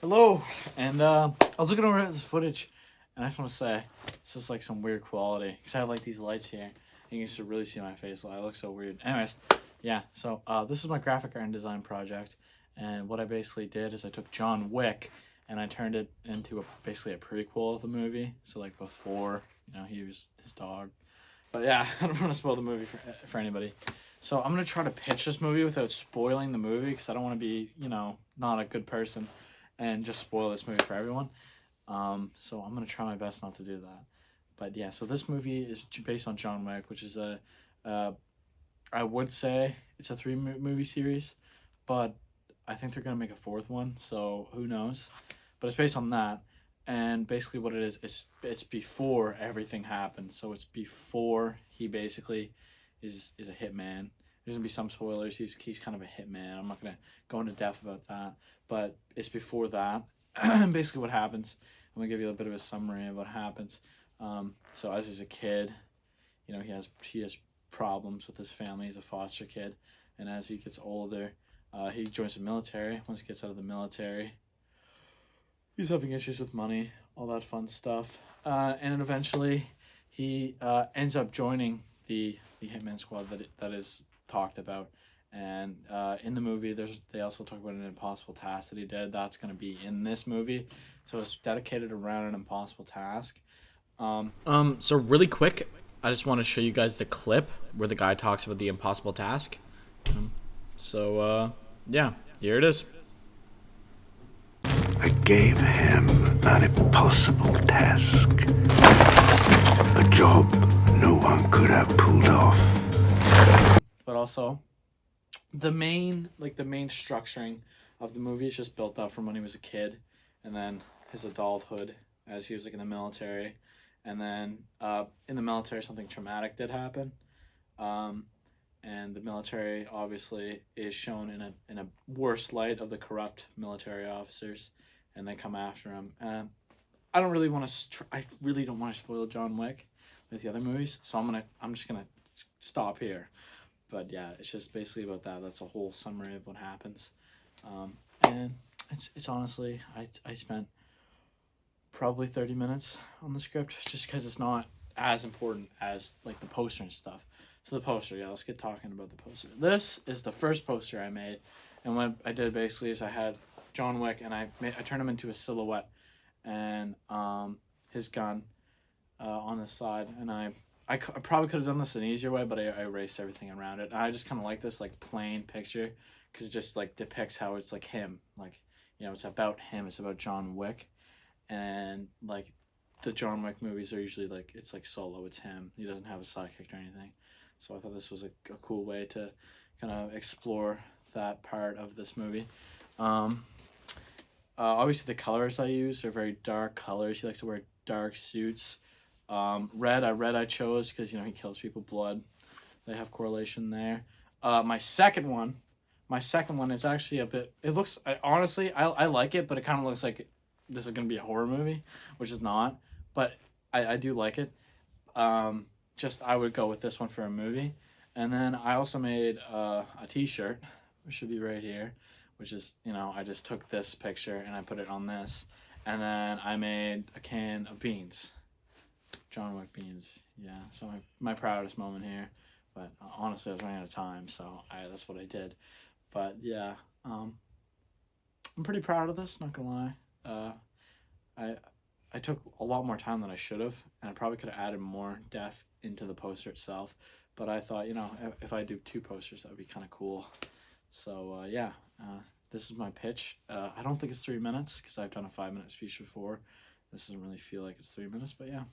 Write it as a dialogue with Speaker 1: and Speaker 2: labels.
Speaker 1: Hello, and I was looking over at this footage, and I just want to say this is like some weird quality because I have like these lights here, and you can just really see my face. I look so weird. Anyways, yeah. So this is my graphic art and design project, and what I basically did is I took John Wick and I turned it into basically a prequel of the movie. So like before, he was his dog. But yeah, I don't want to spoil the movie for anybody. So I'm gonna try to pitch this movie without spoiling the movie because I don't want to be, not a good person and just spoil this movie for everyone. So I'm gonna try my best not to do that. But yeah, so this movie is based on John Wick, which is I would say it's a movie series, but I think they're gonna make a fourth one. So who knows? But it's based on that, and basically what it is it's before everything happened. So it's before he basically is a hitman. There's gonna be some spoilers. He's kind of a hitman. I'm not gonna go into depth about that, but it's before that. Basically, what happens. I'm gonna give you a bit of a summary of what happens. So as he's a kid, he has problems with his family. He's a foster kid, and as he gets older, he joins the military. Once he gets out of the military, he's having issues with money, all that fun stuff, and then eventually he ends up joining the hitman squad that is talked about. And in the movie, they also talk about an impossible task that he did. That's going to be in this movie, so it's dedicated around an impossible task.
Speaker 2: So really quick, I just want to show you guys the clip where the guy talks about the impossible task. Um, yeah, here it is.
Speaker 3: I gave him an impossible task. A job no one could have pulled off.
Speaker 1: But also, the main structuring of the movie is just built up from when he was a kid, and then his adulthood as he was like in the military, and then in the military something traumatic did happen. Um, and the military obviously is shown in a worse light of the corrupt military officers, and they come after him. I don't really want to. I really don't want to spoil John Wick with the other movies, so I'm just gonna stop here. But yeah, it's just basically about that. That's a whole summary of what happens, and it's honestly I spent probably 30 minutes on the script just because it's not as important as like the poster and stuff. So the poster, yeah, let's get talking about the poster. This is the first poster I made, and what I did basically is I had John Wick and I turned him into a silhouette, and his gun on the side, and I probably could have done this an easier way, but I erased everything around it. And I just kind of like this like plain picture because it just like depicts how it's like him, like it's about him. It's about John Wick, and like the John Wick movies are usually like it's like solo. It's him. He doesn't have a sidekick or anything. So I thought this was a cool way to kind of explore that part of this movie. Um, Obviously, the colors I use are very dark colors. He likes to wear dark suits. Red I chose because he kills people. Blood, they have correlation there. My second one is actually a bit. It looks honestly, I like it, but it kind of looks like this is gonna be a horror movie, which is not. But I do like it. Just I would go with this one for a movie, and then I also made a T-shirt, which should be right here, which is I just took this picture and I put it on this, and then I made a can of beans. John Wick beans. Yeah, so my proudest moment here. But honestly, I was running out of time, so that's what I did. But yeah, I'm pretty proud of this. Not gonna lie. I I took a lot more time than I should have, and I probably could have added more depth into the poster itself. But I thought, if I do two posters, that would be kind of cool. So yeah, this is my pitch. I don't think it's 3 minutes because I've done a 5-minute speech before. This doesn't really feel like it's 3 minutes, but yeah.